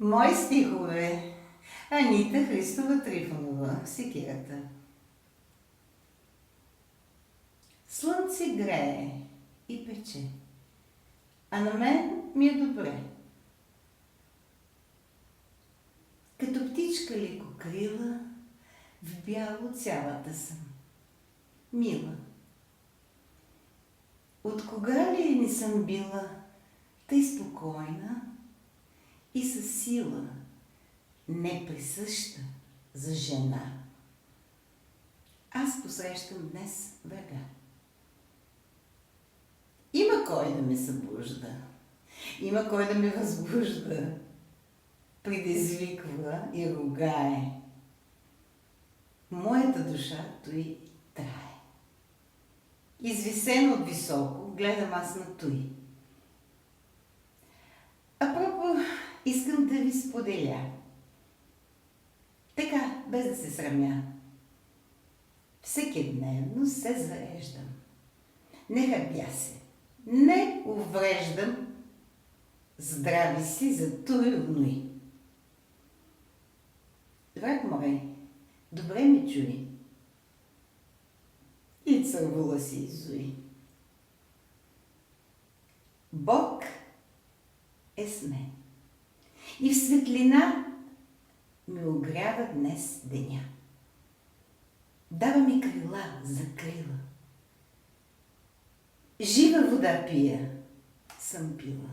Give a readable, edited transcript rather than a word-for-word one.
Мои стихове. Анита Христова Трифонова. Секирата. Слънце грее и пече, а на мен ми е добре. Като птичка лекокрила, в бяло цялата съм, мила. От кога ли не съм била тъй спокойна и със сила, неприсъща за жена? Аз посрещам днес врага. Има кой да ме събужда, има кой да ме възбужда, предизвиква и ругае. Моята душа той трае. Извисен от високо, гледам аз на той. Апропо, искам да ви споделя. Така, без да се срамя. Всекидневно се зареждам. Не хабя се, не увреждам здрави си за туй внуй. Враг мой, добре ми чуй. И цървула си изуй. Бог е с мен. И в светлина ми огрява днес деня. Дава ми крила за крила. Жива вода пия съм пила.